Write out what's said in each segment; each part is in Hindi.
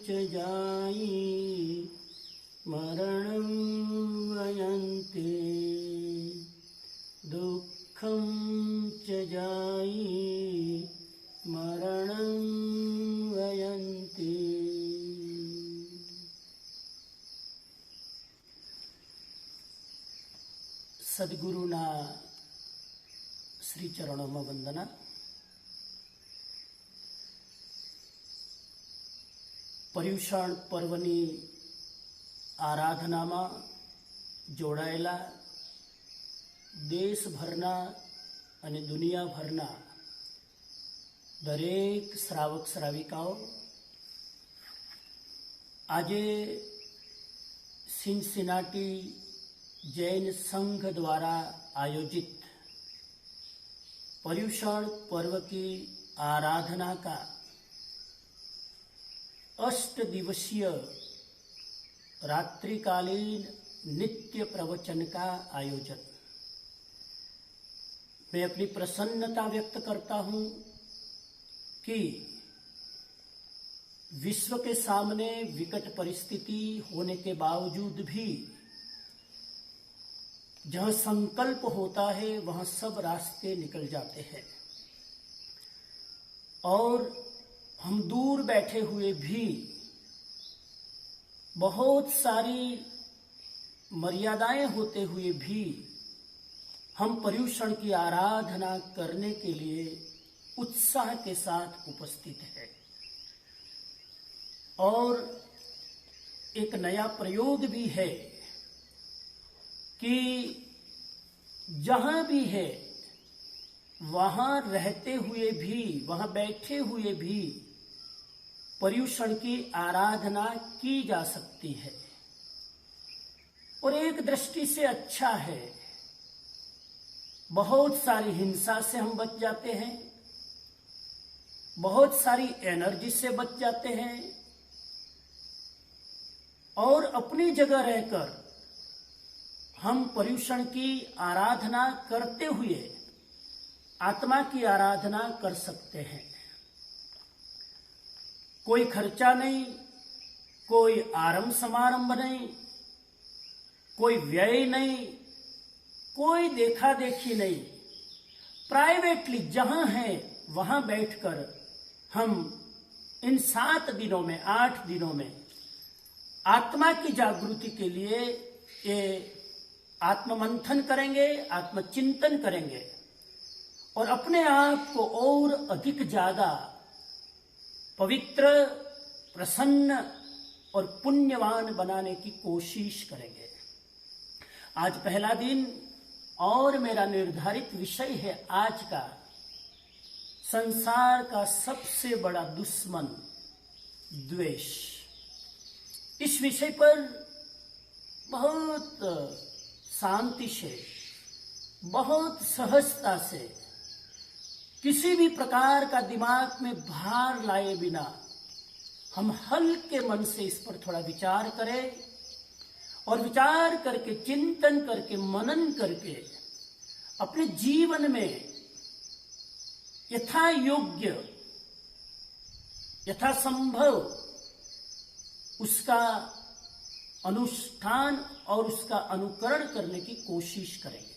च जायि मरणं वयन्ते दुःखं च जायि मरणं वयन्ते। સદગુરુના શ્રી ચરણોમાં વંદના. પર્યુષણ પર્વની આરાધનામાં જોડાયેલા દેશભરના અને દુનિયાભરના દરેક શ્રાવક શ્રાવિકાઓ, આજે સિનસિનાટી जैन संघ द्वारा आयोजित पर्युषण पर्व की आराधना का 8 दिवसीय रात्रिकालीन नित्य प्रवचन का आयोजन। मैं अपनी प्रसन्नता व्यक्त करता हूं कि विश्व के सामने विकट परिस्थिति होने के बावजूद भी जहाँ संकल्प होता है वहाँ सब रास्ते निकल जाते हैं, और हम दूर बैठे हुए भी बहुत सारी मर्यादाएं होते हुए भी हम पर्युषण की आराधना करने के लिए उत्साह के साथ उपस्थित है। और एक नया प्रयोग भी है कि जहां भी है वहां रहते हुए भी, वहां बैठे हुए भी पर्युषण की आराधना की जा सकती है। और एक दृष्टि से अच्छा है, बहुत सारी हिंसा से हम बच जाते हैं, बहुत सारी एनर्जी से बच जाते हैं, और अपनी जगह रहकर हम पर्युषण की आराधना करते हुए आत्मा की आराधना कर सकते हैं। कोई खर्चा नहीं, कोई आरंभ समारंभ नहीं, कोई व्यय नहीं, कोई देखा देखी नहीं। प्राइवेटली जहां है वहां बैठकर हम इन 7 दिनों में, 8 दिनों में आत्मा की जागृति के लिए ये आत्ममंथन करेंगे, आत्मचिंतन करेंगे, और अपने आप को और अधिक ज्यादा पवित्र, प्रसन्न और पुण्यवान बनाने की कोशिश करेंगे। आज पहला दिन और मेरा निर्धारित विषय है आज का संसार का सबसे बड़ा दुश्मन द्वेष। इस विषय पर बहुत शांति से, बहुत सहजता से, किसी भी प्रकार का दिमाग में भार लाए बिना हम हल्के मन से इस पर थोड़ा विचार करें, और विचार करके, चिंतन करके, मनन करके अपने जीवन में यथा योग्य, यथा संभव उसका अनुष्ठान और उसका अनुकरण करने की कोशिश करेंगे।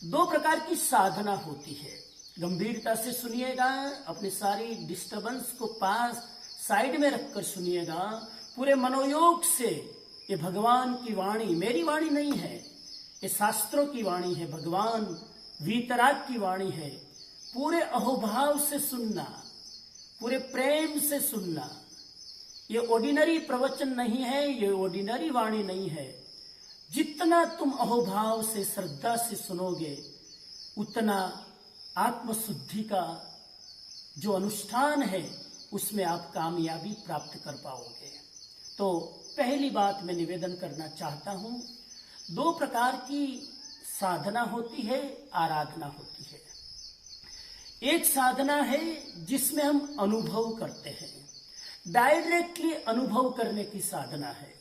2 प्रकार की साधना होती है, गंभीरता से सुनिएगा, अपनी सारी डिस्टर्बेंस को पास साइड में रखकर सुनिएगा, पूरे मनोयोग से। ये भगवान की वाणी, मेरी वाणी नहीं है, ये शास्त्रों की वाणी है, भगवान वीतराग की वाणी है। पूरे अहोभाव से सुनना, पूरे प्रेम से सुनना। ये ऑर्डिनरी प्रवचन नहीं है, ये ऑर्डिनरी वाणी नहीं है। जितना तुम अहोभाव से, श्रद्धा से सुनोगे, उतना आत्मशुद्धि का जो अनुष्ठान है उसमें आप कामयाबी प्राप्त कर पाओगे। तो पहली बात मैं निवेदन करना चाहता हूं, 2 प्रकार की साधना होती है, आराधना होती है। एक साधना है जिसमें हम अनुभव करते हैं, डायरेक्टली अनुभव करने की साधना है।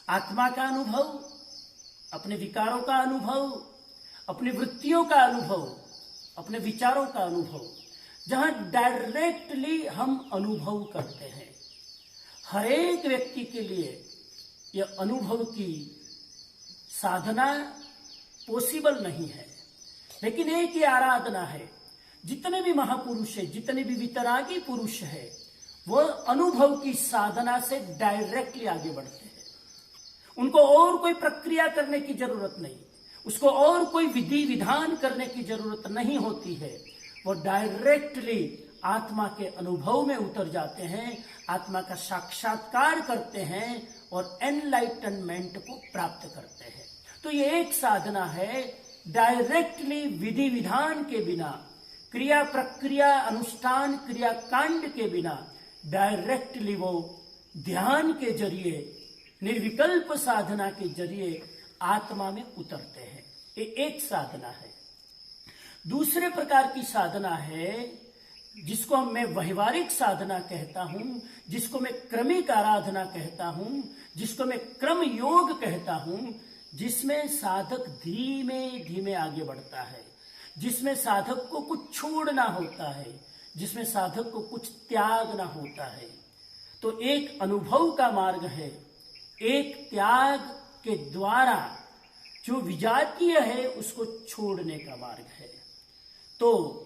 आत्मा का अनुभव, अपने विकारों का अनुभव, अपनी वृत्तियों का अनुभव, अपने विचारों का अनुभव, जहां डायरेक्टली हम अनुभव करते हैं। हर एक व्यक्ति के लिए यह अनुभव की साधना पॉसिबल नहीं है, लेकिन एक ही आराधना है। जितने भी महापुरुष है, जितने भी वितरागी पुरुष है, वह अनुभव की साधना से डायरेक्टली आगे बढ़ते हैं। उनको और कोई प्रक्रिया करने की जरूरत नहीं, उसको और कोई विधि विधान करने की जरूरत नहीं होती है। वो डायरेक्टली आत्मा के अनुभव में उतर जाते हैं, आत्मा का साक्षात्कार करते हैं और एनलाइटनमेंट को प्राप्त करते हैं। तो ये एक साधना है, डायरेक्टली विधि विधान के बिना, क्रिया प्रक्रिया अनुष्ठान क्रिया कांड के बिना डायरेक्टली वो ध्यान के जरिए, निर्विकल्प साधना के जरिए आत्मा में उतरते हैं। ये एक साधना है। दूसरे प्रकार की साधना है जिसको मैं व्यवहारिक साधना कहता हूं, जिसको मैं क्रमिक आराधना कहता हूं, जिसको मैं क्रम योग कहता हूं, जिसमें साधक धीमे धीमे आगे बढ़ता है, जिसमें साधक को कुछ छोड़ना होता है, जिसमें साधक को कुछ त्यागना होता है। तो एक अनुभव का मार्ग है, एक त्याग के द्वारा जो विजातीय है उसको छोड़ने का मार्ग है। तो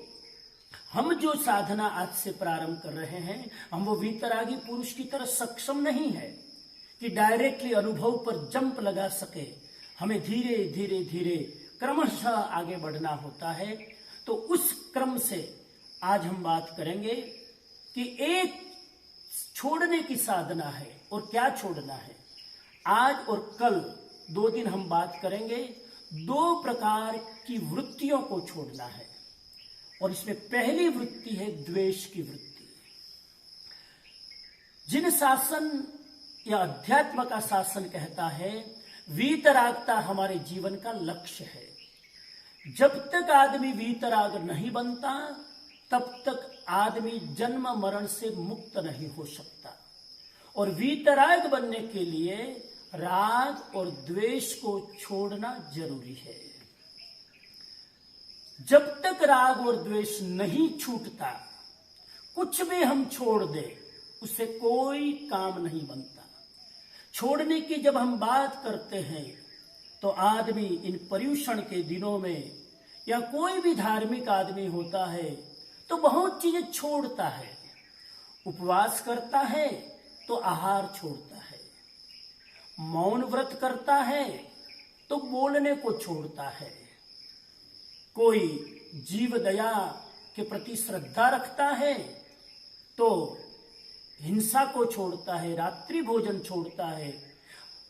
हम जो साधना आज से प्रारंभ कर रहे हैं, हम वो वीतरागी पुरुष की तरह सक्षम नहीं है कि डायरेक्टली अनुभव पर जंप लगा सके। हमें धीरे धीरे धीरे क्रमशः आगे बढ़ना होता है। तो उस क्रम से आज हम बात करेंगे कि एक छोड़ने की साधना है और क्या छोड़ना है। आज और कल 2 दिन हम बात करेंगे 2 प्रकार की वृत्तियों को छोड़ना है, और इसमें पहली वृत्ति है द्वेष की वृत्ति। जिन शासन या अध्यात्म का शासन कहता है वीतरागता हमारे जीवन का लक्ष्य है। जब तक आदमी वीतराग नहीं बनता तब तक आदमी जन्म मरण से मुक्त नहीं हो सकता। और वीतराग बनने के लिए राग और द्वेष को छोड़ना जरूरी है। जब तक राग और द्वेष नहीं छूटता, कुछ भी हम छोड़ दे उससे कोई काम नहीं बनता। छोड़ने की जब हम बात करते हैं तो आदमी इन पर्युषण के दिनों में, या कोई भी धार्मिक आदमी होता है तो बहुत चीजें छोड़ता है। उपवास करता है तो आहार छोड़ता है, मौन व्रत करता है तो बोलने को छोड़ता है, कोई जीव दया के प्रति श्रद्धा रखता है तो हिंसा को छोड़ता है, रात्रि भोजन छोड़ता है,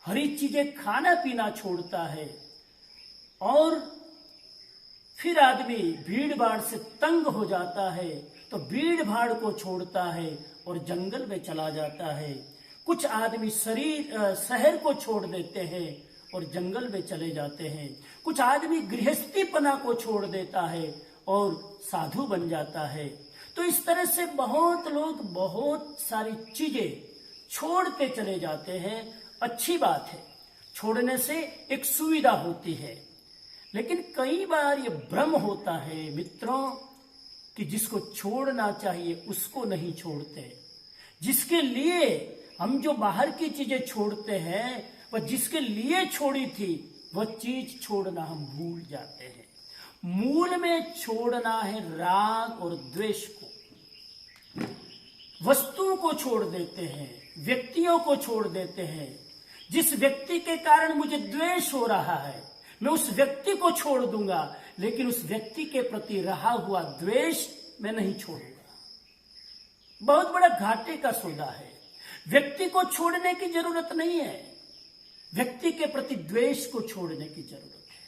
हरी चीजें खाना पीना छोड़ता है। और फिर आदमी भीड़ भाड़ से तंग हो जाता है तो भीड़ भाड़ को छोड़ता है और जंगल में चला जाता है। कुछ आदमी शहर को छोड़ देते हैं और जंगल में चले जाते हैं। कुछ आदमी गृहस्थीपना को छोड़ देता है और साधु बन जाता है। तो इस तरह से बहुत लोग बहुत सारी चीजें छोड़ते चले जाते हैं। अच्छी बात है, छोड़ने से एक सुविधा होती है, लेकिन कई बार ये भ्रम होता है मित्रों कि जिसको छोड़ना चाहिए उसको नहीं छोड़ते। जिसके लिए हम जो बाहर की चीजें छोड़ते हैं, वह जिसके लिए छोड़ी थी वह चीज छोड़ना हम भूल जाते हैं। मूल में छोड़ना है राग और द्वेष को। वस्तुओं को छोड़ देते हैं, व्यक्तियों को छोड़ देते हैं। जिस व्यक्ति के कारण मुझे द्वेष हो रहा है, मैं उस व्यक्ति को छोड़ दूंगा, लेकिन उस व्यक्ति के प्रति रहा हुआ द्वेष मैं नहीं छोड़ूंगा। बहुत बड़ा घाटे का सौदा है। व्यक्ति को छोड़ने की जरूरत नहीं है, व्यक्ति के प्रति द्वेष को छोड़ने की जरूरत है।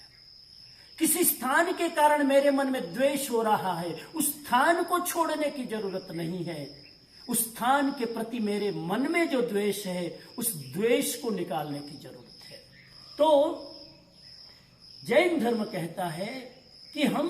किसी स्थान के कारण मेरे मन में द्वेष हो रहा है, उस स्थान को छोड़ने की जरूरत नहीं है। उस स्थान के प्रति मेरे मन में जो द्वेष है, उस द्वेष को निकालने की जरूरत है। तो जैन धर्म कहता है कि हम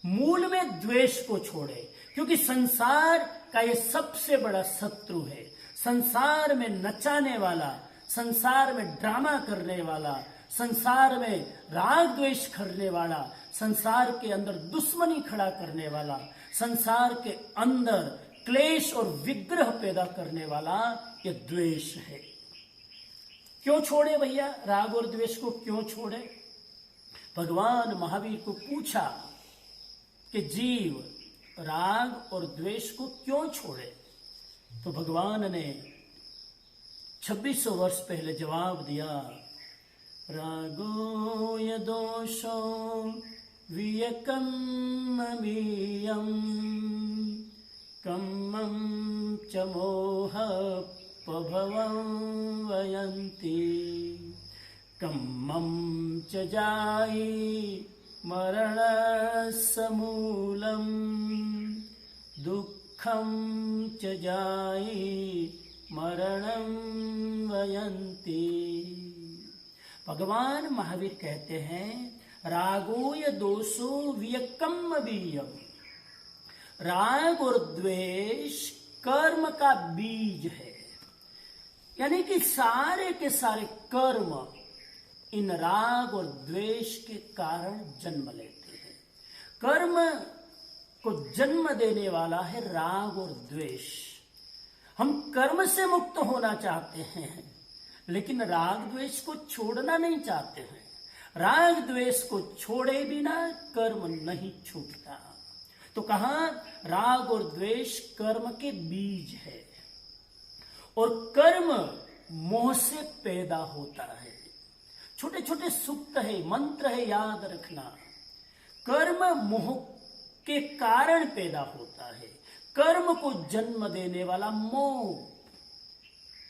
मूल में द्वेष को छोड़ें, क्योंकि संसार का ये सबसे बड़ा शत्रु है। संसार में नचाने वाला, संसार में ड्रामा करने वाला, संसार में राग द्वेष करने वाला, संसार के अंदर दुश्मनी खड़ा करने वाला, संसार के अंदर क्लेश और विग्रह पैदा करने वाला ये द्वेष है। क्यों छोड़े भैया, राग और द्वेष को क्यों छोड़े? भगवान महावीर को पूछा कि जीव राग और द्वेष को क्यों छोड़े, तो भगवान ने 2600 वर्ष पहले जवाब दिया, रागो यदोषो वियकम मीयम कम्मं च मोह पभवं वयन्ति कम्मं च जायि मरणसमूलं दुःखं च जायि मरणं वयन्ति। भगवान महावीर कहते हैं, रागोय दोषो वियक्कम बीयम, राग और द्वेष कर्म का बीज है। यानी कि सारे के सारे कर्म इन राग और द्वेष के कारण जन्म लेते हैं। कर्म को जन्म देने वाला है राग और द्वेष। हम कर्म से मुक्त होना चाहते हैं, लेकिन राग द्वेष को छोड़ना नहीं चाहते हैं। राग द्वेष को छोड़े बिना कर्म नहीं छूटता। तो कहा, राग और द्वेष कर्म के बीज है, और कर्म मोह से पैदा होता है। छोटे छोटे सूक्त है, मंत्र है, याद रखना। कर्म मोह के कारण पैदा होता है। कर्म को जन्म देने वाला मोह,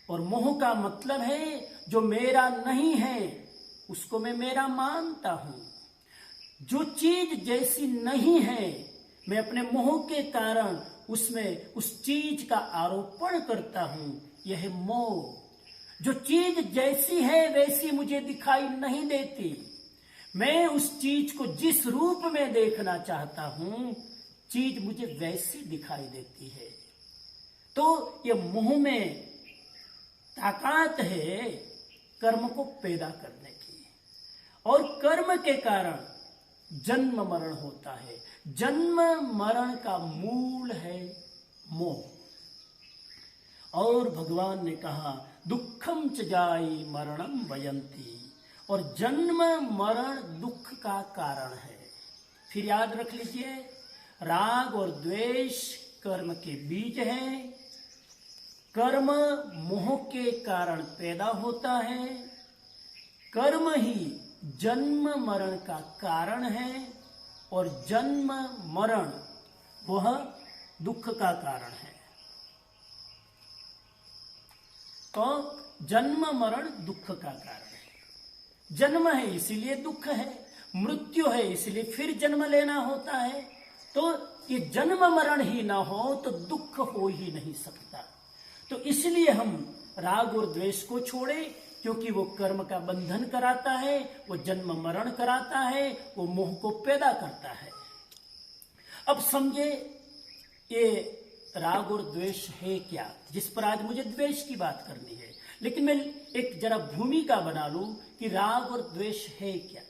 और मोह का मतलब है जो मेरा नहीं है उसको मैं मेरा मानता हूं। जो चीज जैसी नहीं है मैं अपने मोह के कारण उसमें उस चीज का आरोपण करता हूं, यह मोह। जो चीज जैसी है वैसी मुझे दिखाई नहीं देती, मैं उस चीज को जिस रूप में देखना चाहता हूं चीज मुझे वैसी दिखाई देती है। तो ये मोह में ताकत है कर्म को पैदा करने की, और कर्म के कारण जन्म मरण होता है। जन्म मरण का मूल है मोह। और भगवान ने कहा, दुखम च जायि मरणम वयंती, और जन्म मरण दुख का कारण है। फिर याद रख लीजिए, राग और द्वेष कर्म के बीज हैं। कर्म मोह के कारण पैदा होता है। कर्म ही जन्म मरण का कारण है, और जन्म मरण वह दुख का कारण है। तो जन्म मरण दुख का कारण है। जन्म है इसीलिए दुख है, मृत्यु है इसलिए फिर जन्म लेना होता है। तो ये जन्म मरण ही ना हो तो दुख हो ही नहीं सकता। तो इसलिए हम राग और द्वेष को छोड़े, क्योंकि वो कर्म का बंधन कराता है, वो जन्म मरण कराता है, वो मोह को पैदा करता है। अब समझे ये राग और द्वेष है क्या, जिस पर आज मुझे द्वेष की बात करनी है। लेकिन मैं एक जरा भूमिका बना लूं कि राग और द्वेष है क्या।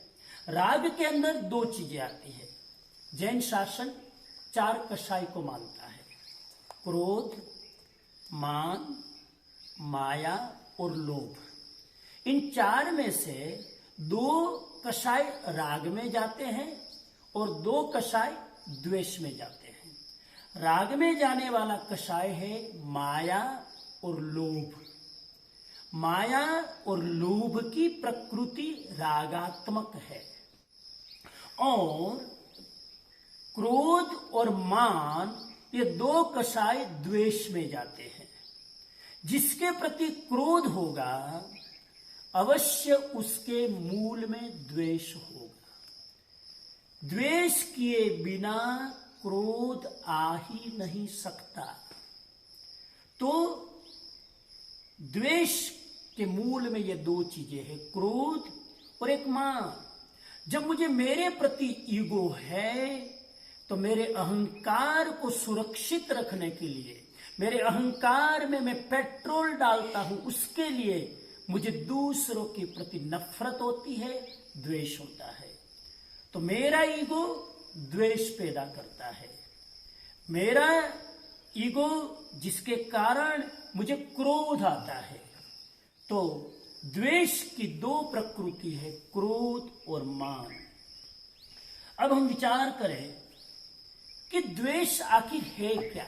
राग के अंदर दो चीजें आती है। जैन शासन 4 कषाय को मानता है, क्रोध, मान, माया और लोभ। इन 4 में से 2 कषाय राग में जाते हैं और 2 कषाय द्वेष में जाते हैं। राग में जाने वाला कषाय है माया और लोभ। माया और लोभ की प्रकृति रागात्मक है, और क्रोध और मान ये 2 कषाय द्वेष में जाते हैं। जिसके प्रति क्रोध होगा अवश्य उसके मूल में द्वेष होगा। द्वेष किए बिना क्रोध आ ही नहीं सकता। तो द्वेष के मूल में ये 2 चीजें हैं, क्रोध और एक मान। जब मुझे मेरे प्रति ईगो है तो मेरे अहंकार को सुरक्षित रखने के लिए, मेरे अहंकार में मैं पेट्रोल डालता हूं, उसके लिए मुझे दूसरों के प्रति नफरत होती है, द्वेष होता है। तो मेरा ईगो द्वेष पैदा करता है। मेरा ईगो जिसके कारण मुझे क्रोध आता है। तो द्वेष की दो प्रकृति है, क्रोध और मान। अब हम विचार करें कि द्वेष आखिर है क्या।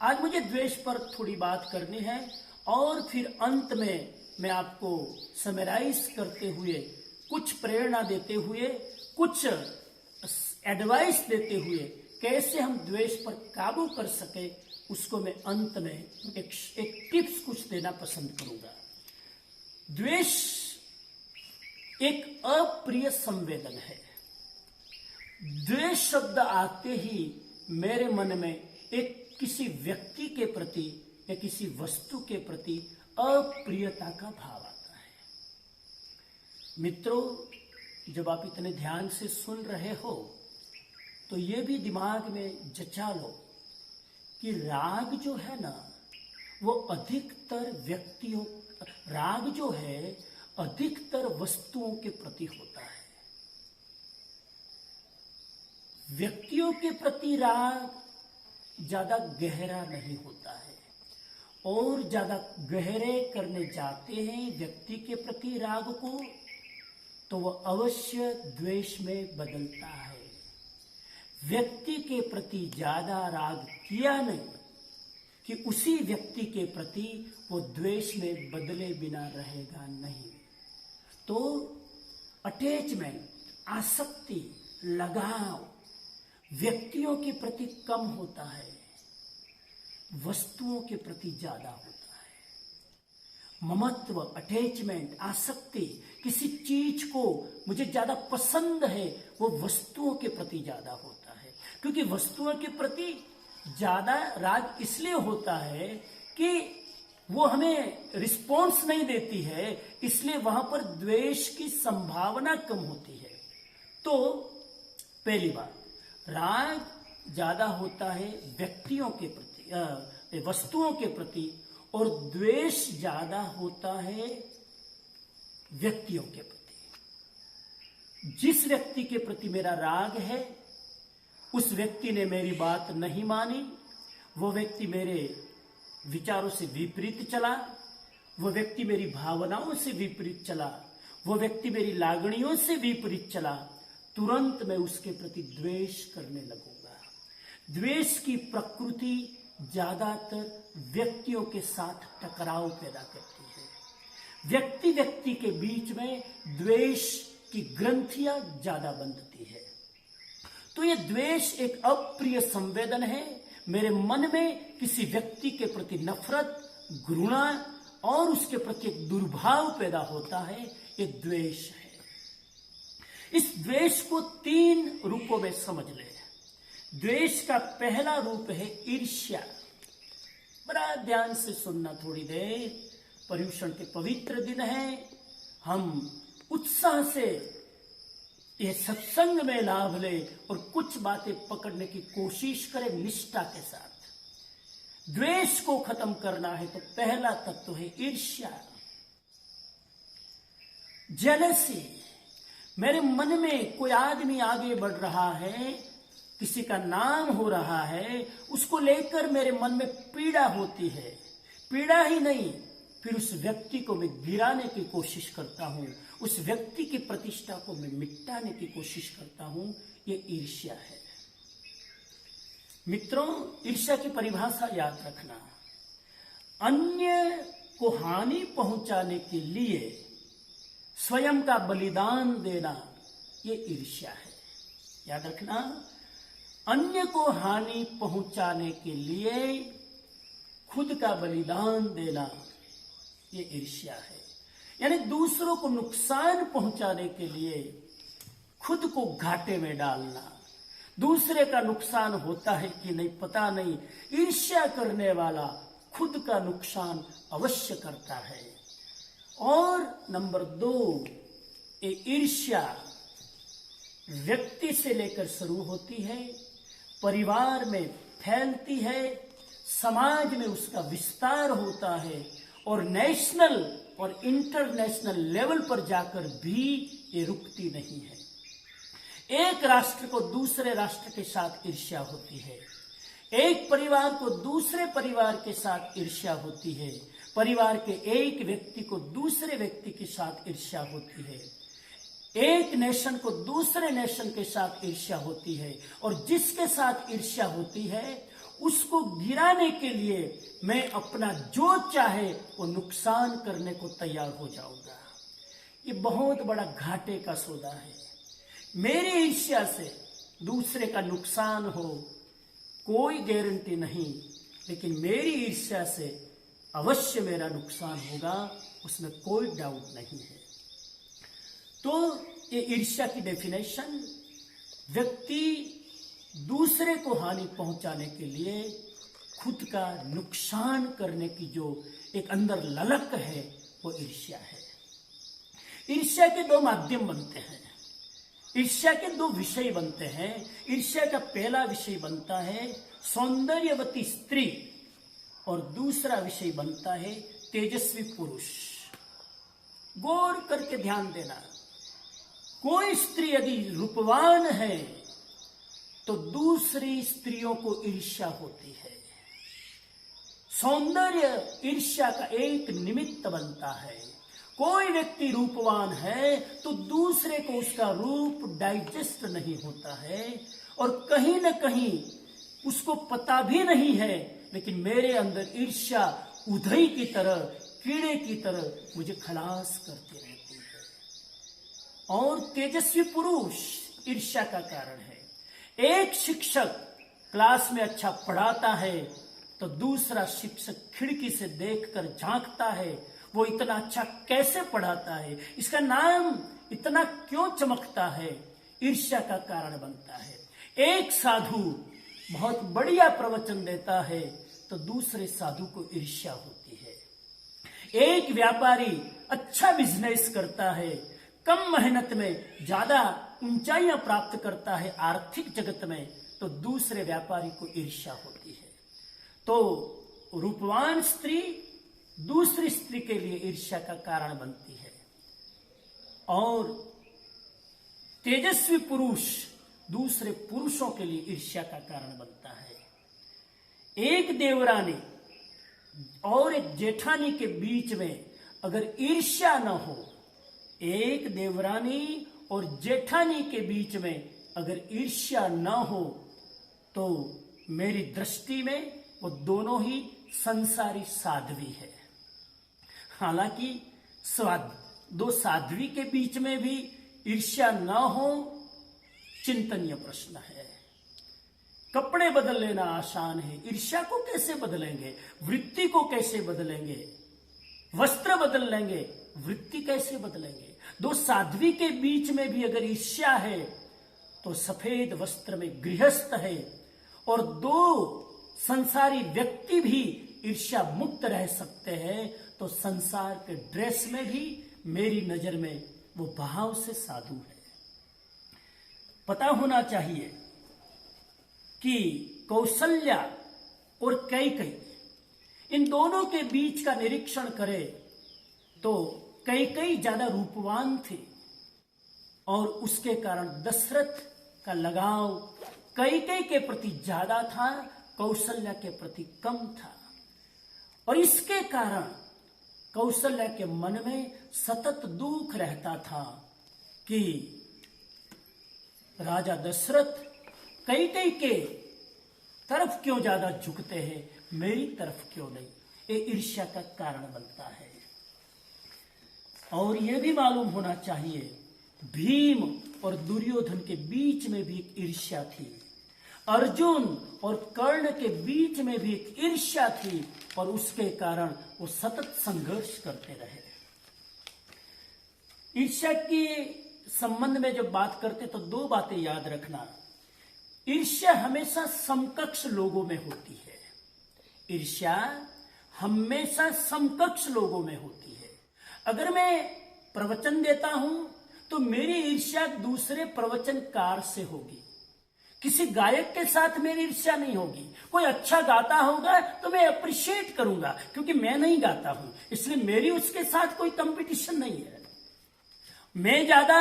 आज मुझे द्वेष पर थोड़ी बात करनी है और फिर अंत में मैं आपको समराइज करते हुए, कुछ प्रेरणा देते हुए, कुछ एडवाइस देते हुए कैसे हम द्वेष पर काबू कर सके, उसको मैं अंत में एक टिप्स कुछ देना पसंद करूंगा। द्वेष एक अप्रिय संवेदन है। द्वेष शब्द आते ही मेरे मन में एक किसी व्यक्ति के प्रति या किसी वस्तु के प्रति अप्रियता का भाव आता है। मित्रों, जब आप इतने ध्यान से सुन रहे हो तो ये भी दिमाग में जचा लो कि राग जो है ना, वो अधिकतर व्यक्तियों, राग जो है अधिकतर वस्तुओं के प्रति होता है। व्यक्तियों के प्रति राग ज्यादा गहरा नहीं होता है, और ज्यादा गहरे करने जाते हैं व्यक्ति के प्रति राग को तो वह अवश्य द्वेष में बदलता है। व्यक्ति के प्रति ज्यादा राग किया नहीं कि उसी व्यक्ति के प्रति वो द्वेष में बदले बिना रहेगा नहीं। तो अटैचमेंट, आसक्ति, लगाव व्यक्तियों के प्रति कम होता है, वस्तुओं के प्रति ज्यादा होता है। ममत्व, अटैचमेंट, आसक्ति, किसी चीज को मुझे ज्यादा पसंद है, वो वस्तुओं के प्रति ज्यादा होता है। क्योंकि वस्तुओं के प्रति ज्यादा राग इसलिए होता है कि वो हमें रिस्पॉन्स नहीं देती है, इसलिए वहां पर द्वेष की संभावना कम होती है। तो पहली बात, राग ज्यादा होता है व्यक्तियों के प्रति, वस्तुओं के प्रति, और द्वेष ज्यादा होता है व्यक्तियों के प्रति। जिस व्यक्ति के प्रति मेरा राग है, उस व्यक्ति ने मेरी बात नहीं मानी, वो व्यक्ति मेरे विचारों से विपरीत चला, वो व्यक्ति मेरी भावनाओं से विपरीत चला, वो व्यक्ति मेरी लागणियों से विपरीत चला, तुरंत मैं उसके प्रति द्वेष करने लगूंगा। द्वेष की प्रकृति ज्यादातर व्यक्तियों के साथ टकराव पैदा करती है। व्यक्ति व्यक्ति के बीच में द्वेष की ग्रंथियां ज्यादा बंधती है। तो यह द्वेष एक अप्रिय संवेदन है। मेरे मन में किसी व्यक्ति के प्रति नफरत, घृणा और उसके प्रति एक दुर्भाव पैदा होता है, ये द्वेष है। इस द्वेष को 3 रूपों में समझ ले। द्वेष का पहला रूप है ईर्ष्या। बड़ा ध्यान से सुनना थोड़ी देर। पर्युषण के पवित्र दिन है, हम उत्साह से ये सत्संग में लाभ ले और कुछ बातें पकड़ने की कोशिश करें निष्ठा के साथ। द्वेष को खत्म करना है तो पहला तत्व है ईर्ष्या, जेलसी। मेरे मन में कोई आदमी आगे बढ़ रहा है, किसी का नाम हो रहा है, उसको लेकर मेरे मन में पीड़ा होती है। पीड़ा ही नहीं, फिर उस व्यक्ति को मैं गिराने की कोशिश करता हूं, उस व्यक्ति की प्रतिष्ठा को मैं मिटाने की कोशिश करता हूं। ये ईर्ष्या है। मित्रों, ईर्ष्या की परिभाषा याद रखना। अन्य को हानि पहुंचाने के लिए स्वयं का बलिदान देना, ये ईर्ष्या है। याद रखना, अन्य को हानि पहुंचाने के लिए खुद का बलिदान देना, ये ईर्ष्या है। यानी दूसरों को नुकसान पहुंचाने के लिए खुद को घाटे में डालना। दूसरे का नुकसान होता है कि नहीं पता नहीं, ईर्ष्या करने वाला खुद का नुकसान अवश्य करता है। और नंबर 2, ये ईर्ष्या व्यक्ति से लेकर शुरू होती है, परिवार में फैलती है, समाज में उसका विस्तार होता है, और नेशनल और इंटरनेशनल लेवल पर जाकर भी ये रुकती नहीं है। एक राष्ट्र को दूसरे राष्ट्र के साथ ईर्ष्या होती है, एक परिवार को दूसरे परिवार के साथ ईर्ष्या होती है, परिवार के एक व्यक्ति को दूसरे व्यक्ति के साथ ईर्ष्या होती है, एक नेशन को दूसरे नेशन के साथ ईर्ष्या होती है, और जिसके साथ ईर्ष्या होती है उसको गिराने के लिए मैं अपना जो चाहे वो नुकसान करने को तैयार हो जाऊंगा। ये बहुत बड़ा घाटे का सौदा है। मेरी ईर्ष्या से दूसरे का नुकसान हो कोई गारंटी नहीं, लेकिन मेरी ईर्ष्या से अवश्य मेरा नुकसान होगा, उसमें कोई डाउट नहीं है। तो ये ईर्ष्या की डेफिनेशन, व्यक्ति दूसरे को हानि पहुंचाने के लिए खुद का नुकसान करने की जो एक अंदर ललक है वो ईर्ष्या है। ईर्ष्या के दो माध्यम बनते हैं, ईर्ष्या के दो विषय बनते हैं। ईर्ष्या का पहला विषय बनता है सौंदर्यवती स्त्री, और दूसरा विषय बनता है तेजस्वी पुरुष। गौर करके ध्यान देना, कोई स्त्री यदि रूपवान है तो दूसरी स्त्रियों को ईर्ष्या होती है। सौंदर्य ईर्ष्या का एक निमित्त बनता है। कोई व्यक्ति रूपवान है तो दूसरे को उसका रूप डाइजेस्ट नहीं होता है, और कहीं न कहीं उसको पता भी नहीं है, लेकिन मेरे अंदर ईर्ष्या उधई की तरह, कीड़े की तरह मुझे खलास करती रहती है। और तेजस्वी पुरुष ईर्ष्या का कारण है। एक शिक्षक क्लास में अच्छा पढ़ाता है तो दूसरा शिक्षक खिड़की से देखकर झांकता है, वो इतना अच्छा कैसे पढ़ाता है, इसका नाम इतना क्यों चमकता है, ईर्ष्या का कारण बनता है। एक साधु बहुत बढ़िया प्रवचन देता है तो दूसरे साधु को ईर्ष्या होती है। एक व्यापारी अच्छा बिजनेस करता है, कम मेहनत में ज्यादा ऊंचाइयां प्राप्त करता है आर्थिक जगत में, तो दूसरे व्यापारी को ईर्ष्या होती है। तो रूपवान स्त्री दूसरी स्त्री के लिए ईर्ष्या का कारण बनती है, और तेजस्वी पुरुष दूसरे पुरुषों के लिए ईर्ष्या का कारण बनता है। एक देवरानी और एक जेठानी के बीच में अगर ईर्ष्या न हो, एक देवरानी और जेठानी के बीच में अगर ईर्ष्या न हो, तो मेरी दृष्टि में वो दोनों ही संसारी साध्वी है। हालांकि दो साध्वी के बीच में भी ईर्ष्या न हो चिंतनीय प्रश्न है। कपड़े बदल लेना आसान है, ईर्ष्या को कैसे बदलेंगे, वृत्ति को कैसे बदलेंगे, वस्त्र बदल लेंगे, वृत्ति कैसे बदलेंगे। दो साध्वी के बीच में भी अगर ईर्ष्या है तो सफेद वस्त्र में गृहस्थ है, और दो संसारी व्यक्ति भी ईर्ष्या मुक्त रह सकते हैं, तो संसार के ड्रेस में भी मेरी नजर में वो भाव से साधु है। पता होना चाहिए कि कौशल्या और कैकेयी, इन दोनों के बीच का निरीक्षण करें तो कैकेयी ज्यादा रूपवान थे, और उसके कारण दशरथ का लगाव कैकेयी के प्रति ज्यादा था, कौशल्या के प्रति कम था। और इसके कारण कौशल्या के मन में सतत दुख रहता था कि राजा दशरथ कैकेयी के तरफ क्यों ज्यादा झुकते हैं, मेरी तरफ क्यों नहीं। ये ईर्ष्या का कारण बनता है। और यह भी मालूम होना चाहिए, भीम और दुर्योधन के बीच में भी एक ईर्ष्या थी, अर्जुन और कर्ण के बीच में भी एक ईर्ष्या थी, और उसके कारण वो सतत संघर्ष करते रहे। ईर्ष्या के संबंध में जब बात करते तो दो बातें याद रखना। ईर्ष्या हमेशा समकक्ष लोगों में होती है, ईर्ष्या हमेशा समकक्ष लोगों में होती है। अगर मैं प्रवचन देता हूं तो मेरी ईर्ष्या दूसरे प्रवचनकार से होगी, किसी गायक के साथ मेरी ईर्ष्या नहीं होगी। कोई अच्छा गाता होगा तो मैं अप्रिशिएट करूंगा, क्योंकि मैं नहीं गाता हूं, इसलिए मेरी उसके साथ कोई कंपटीशन नहीं है। मैं ज्यादा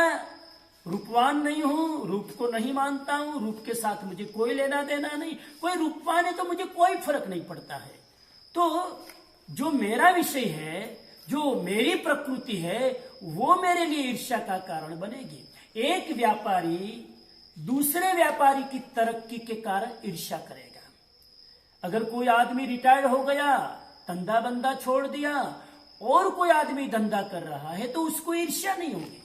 रूपवान नहीं हूं, रूप को नहीं मानता हूं, रूप के साथ मुझे कोई लेना देना नहीं, कोई रूपवान है तो मुझे कोई फर्क नहीं पड़ता है। तो जो मेरा विषय है, जो मेरी प्रकृति है, वो मेरे लिए ईर्ष्या का कारण बनेगी। एक व्यापारी दूसरे व्यापारी की तरक्की के कारण ईर्ष्या करेगा। अगर कोई आदमी रिटायर्ड हो गया, धंधा बंदा छोड़ दिया और कोई आदमी धंधा कर रहा है तो उसको ईर्ष्या नहीं होगी।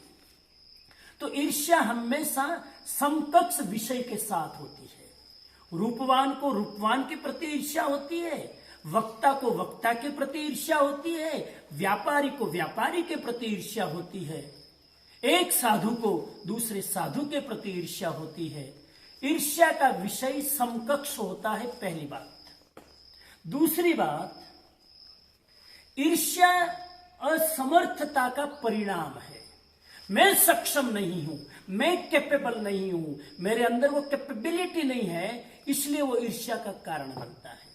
तो ईर्ष्या हमेशा समकक्ष विषय के साथ होती है। रूपवान को रूपवान के प्रति ईर्ष्या होती है, वक्ता को वक्ता के प्रति ईर्ष्या होती है, व्यापारी को व्यापारी के प्रति ईर्ष्या होती है, एक साधु को दूसरे साधु के प्रति ईर्ष्या होती है। ईर्ष्या का विषय समकक्ष होता है, पहली बात। दूसरी बात, ईर्ष्या असमर्थता का परिणाम है। मैं सक्षम नहीं हूं, मैं कैपेबल नहीं हूं, मेरे अंदर वो कैपेबिलिटी नहीं है, इसलिए वो ईर्ष्या का कारण बनता है।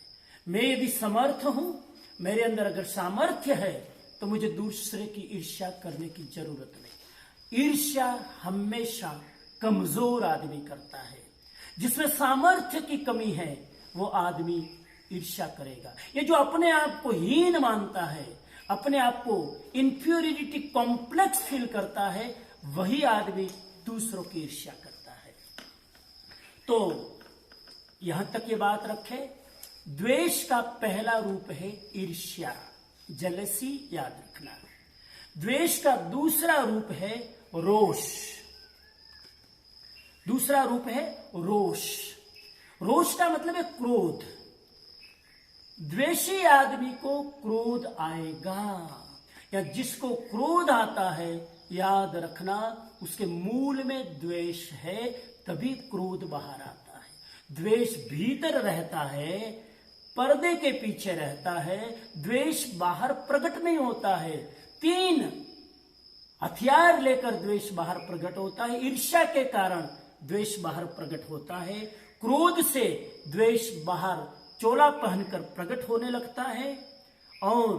मैं यदि समर्थ हूं, मेरे अंदर अगर सामर्थ्य है, तो मुझे दूसरे की ईर्ष्या करने की जरूरत नहीं। ईर्ष्या हमेशा कमजोर आदमी करता है। जिसमें सामर्थ्य की कमी है वो आदमी ईर्ष्या करेगा। ये जो अपने आप को हीन मानता है, अपने आप को इंफीरियरिटी कॉम्प्लेक्स फील करता है, वही आदमी दूसरों की ईर्ष्या करता है। तो यहां तक ये बात रखे, द्वेष का पहला रूप है ईर्ष्या, जेलसी, याद रखना। द्वेष का दूसरा रूप है रोष। दूसरा रूप है रोष। रोष का मतलब है क्रोध। द्वेषी आदमी को क्रोध आएगा, या जिसको क्रोध आता है, याद रखना उसके मूल में द्वेष है, तभी क्रोध बाहर आता है। द्वेष भीतर रहता है, पर्दे के पीछे रहता है, द्वेष बाहर प्रकट नहीं होता है। 3 हथियार लेकर द्वेष बाहर प्रकट होता है। ईर्ष्या के कारण द्वेष बाहर प्रकट होता है, क्रोध से द्वेष बाहर चोला पहनकर प्रकट होने लगता है। और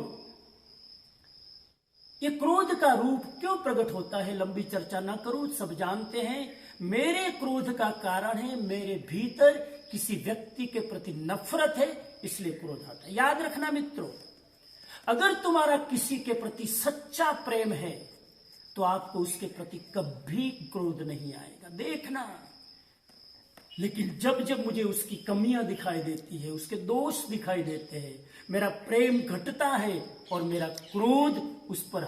ये क्रोध का रूप क्यों प्रकट होता है, लंबी चर्चा ना करूं, सब जानते हैं। मेरे क्रोध का कारण है मेरे भीतर किसी व्यक्ति के प्रति नफरत है, इसलिए क्रोध आता है। याद रखना मित्रों, अगर तुम्हारा किसी के प्रति सच्चा प्रेम है तो आपको उसके प्रति कभी क्रोध नहीं आएगा, देखना। लेकिन जब जब मुझे उसकी कमियां दिखाई देती है, उसके दोष दिखाई देते हैं, मेरा प्रेम घटता है और मेरा क्रोध उस पर